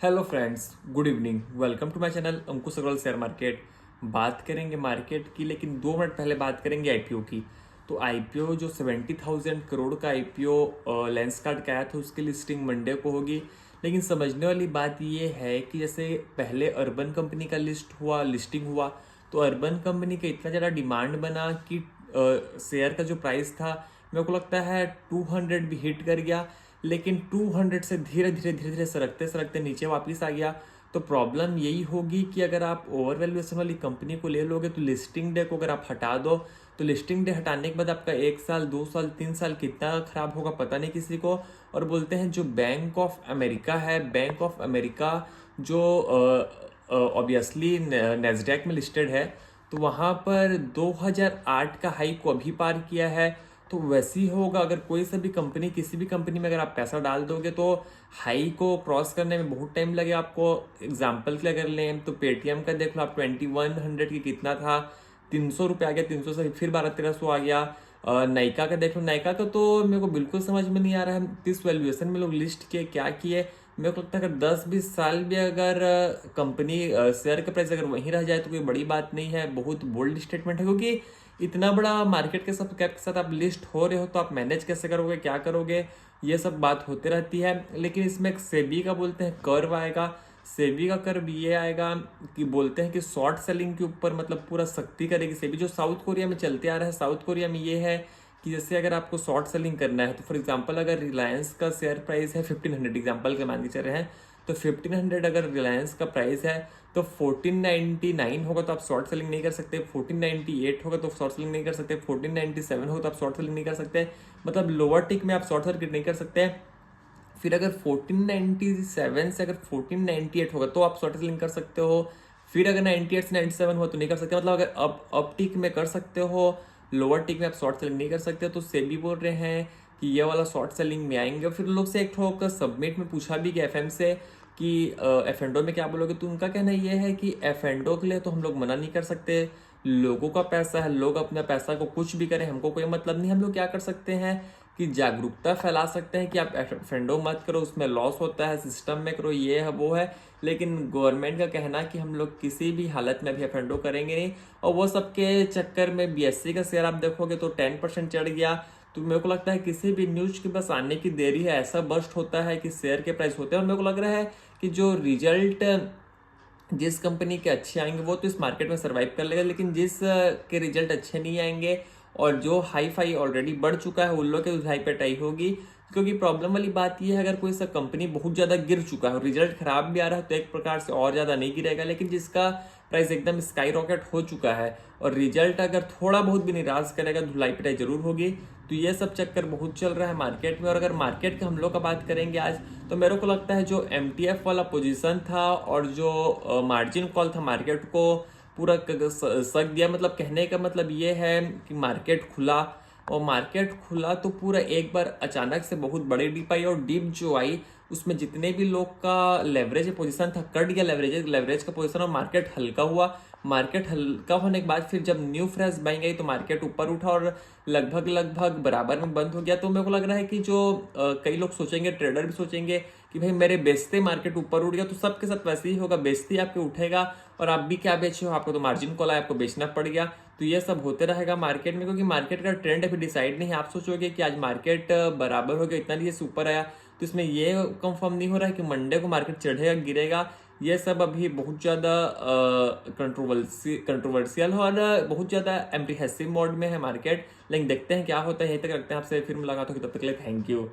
Hello friends, good evening. Welcome to my channel Ankush Agrawal share market. बात करेंगे market की, लेकिन 2 मिनट पहले बात करेंगे आईपीओ की। तो आईपीओ जो 70,000 करोड़ का आईपीओ लेंसकार्ट का आया था, उसकी लिस्टिंग मंडे को होगी। लेकिन समझने वाली बात ये है कि जैसे पहले अर्बन कंपनी का लिस्टिंग हुआ, तो अर्बन कंपनी का इतना ज़्यादा डिमांड बना कि शेयर का जो प्राइस था, मेरे को लगता है 200 भी हिट कर गया। लेकिन 200 से धीरे धीरे धीरे धीरे सरकते सरकते नीचे वापस आ गया। तो प्रॉब्लम यही होगी कि अगर आप ओवर वैल्यूएशन वाली कंपनी को ले लोगे तो लिस्टिंग डे को अगर आप हटा दो, तो लिस्टिंग डे हटाने के बाद आपका 1 साल 2 साल 3 साल कितना खराब होगा पता नहीं किसी को। और बोलते हैं जो बैंक ऑफ अमेरिका है, बैंक ऑफ अमेरिका जो ऑब्वियसली नेस्डैक में लिस्टेड है, तो वहाँ पर 2008 का हाई को अभी पार किया है। तो वैसे ही होगा, अगर कोई सा भी कंपनी, किसी भी कंपनी में अगर आप पैसा डाल दोगे तो हाई को क्रॉस करने में बहुत टाइम लगेगा आपको। एग्जाम्पल के लिए अगर लें तो पेटीएम का देख लो आप, 2100 की कितना था, 300 रुपये आ गया, 300 से फिर 1200-1300 आ गया। नायका का देख लो, नायका का तो मेरे को बिल्कुल समझ में नहीं आ रहा है किस वैल्यूएशन में लोग लिस्ट किए, क्या किए। मेरे को लगता है अगर 10-20 साल भी अगर कंपनी शेयर का प्राइस अगर वहीं रह जाए तो कोई बड़ी बात नहीं है। बहुत बोल्ड स्टेटमेंट है, क्योंकि इतना बड़ा मार्केट के सब कैप के साथ आप लिस्ट हो रहे हो, तो आप मैनेज कैसे करोगे, क्या करोगे, ये सब बात होती रहती है। लेकिन इसमें एक सेबी का बोलते हैं कर्व आएगा। सेबी का कर्व ये आएगा कि बोलते हैं कि शॉर्ट सेलिंग के ऊपर मतलब पूरा सख्ती करेगी सेबी, जो साउथ कोरिया में चलते आ रहा है। साउथ कोरिया में ये है कि जैसे अगर आपको शॉर्ट सेलिंग करना है, तो फॉर एग्जांपल अगर रिलायंस का शेयर प्राइस है 1500, एग्जांपल के मान के चल रहे हैं, तो 1500 अगर रिलायंस का प्राइस है तो 1499 होगा तो आप शॉर्ट सेलिंग नहीं कर सकते, 1498 होगा तो शॉर्ट सेलिंग नहीं कर सकते, 1497 होगा तो आप शॉर्ट सेलिंग नहीं कर सकते। मतलब लोअर टिक में आप शॉर्ट सर्किट नहीं कर सकते। फिर अगर 1497 से अगर 1498 होगा तो आप शॉर्ट सेलिंग कर सकते हो। फिर अगर 98 से 97 हो तो नहीं कर सकते। मतलब अगर अप टिक में कर सकते हो, लोअर टिक में आप शॉर्ट सेलिंग नहीं कर सकते। तो सेबी बोल रहे हैं कि ये वाला शॉर्ट सेलिंग में आएंगे। फिर लोग से एक ठोक सबमिट में पूछा भी कि एफएम से कि एफ एंडो में क्या बोलोगे, तो उनका कहना ये है कि एफ एंडो के लिए तो हम लोग मना नहीं कर सकते, लोगों का पैसा है, लोग अपना पैसा को कुछ भी करें, हमको कोई मतलब नहीं। हम लोग क्या कर सकते हैं कि जागरूकता फैला सकते हैं कि आप एफएंडो मत करो, उसमें लॉस होता है, सिस्टम में करो, ये है वो है। लेकिन गवर्नमेंट का कहना कि हम लोग किसी भी हालत में भी एफएंडो करेंगे नहीं। और वो सबके चक्कर में बीएससी का शेयर आप देखोगे तो 10% चढ़ गया। तो मेरे को लगता है किसी भी न्यूज के बस आने की देरी है, ऐसा बस्ट होता है कि शेयर के प्राइस होते हैं। और मेरे को लग रहा है कि जो रिजल्ट जिस कंपनी के अच्छे आएंगे वो तो इस मार्केट में सरवाइव कर लेगा, लेकिन जिस के रिजल्ट अच्छे नहीं आएंगे और जो हाई फाई ऑलरेडी बढ़ चुका है उन लोग के हाई पे टाई होगी। क्योंकि प्रॉब्लम वाली बात यह है, अगर कोई सा कंपनी बहुत ज़्यादा गिर चुका है और रिजल्ट खराब भी आ रहा है तो एक प्रकार से और ज़्यादा नहीं गिरेगा। लेकिन जिसका प्राइस एकदम स्काई रॉकेट हो चुका है और रिजल्ट अगर थोड़ा बहुत भी निराश करेगा, धुलाई पिटाई जरूर होगी। तो ये सब चक्कर बहुत चल रहा है मार्केट में। और अगर मार्केट के हम लोग का बात करेंगे आज, तो मेरे को लगता है जो एमटीएफ वाला पोजीशन था और जो मार्जिन कॉल था, मार्केट को पूरा सक दिया। मतलब कहने का मतलब ये है कि मार्केट खुला, और मार्केट खुला तो पूरा एक बार अचानक से बहुत बड़ी डिप आई, और डिप जो आई उसमें जितने भी लोग का लेवरेज पोजीशन था कट गया, लेवरेज का पोजीशन, और मार्केट हल्का हुआ। मार्केट हल्का होने के बाद फिर जब न्यू फ्रेश बाइंग आई तो मार्केट ऊपर उठा और लगभग लगभग बराबर में बंद हो गया। तो मेरे को लग रहा है कि जो कई लोग सोचेंगे, ट्रेडर भी सोचेंगे कि भाई मेरे बेचते मार्केट ऊपर उठ गया, तो सबके साथ वैसे ही होगा, बेचते ही आपके उठेगा। और आप भी क्या बेचे हो, आपको तो मार्जिन कॉल है, आपको बेचना पड़ गया। तो ये सब होते रहेगा मार्केट में, क्योंकि मार्केट का ट्रेंड अभी डिसाइड नहीं है। आप सोचोगे कि आज मार्केट बराबर हो गया, इतना नीचे से ऊपर आया, तो इसमें ये कंफर्म नहीं हो रहा है कि मंडे को मार्केट चढ़ेगा गिरेगा। ये सब अभी बहुत ज़्यादा कंट्रोवर्शियल है और बहुत ज़्यादा एप्रीहेसिव मोड में है मार्केट। लेकिन देखते हैं क्या होता है। यहीं तक रखते हैं, आपसे फिर मुलाकात होगी, तब तक के लिए थैंक यू।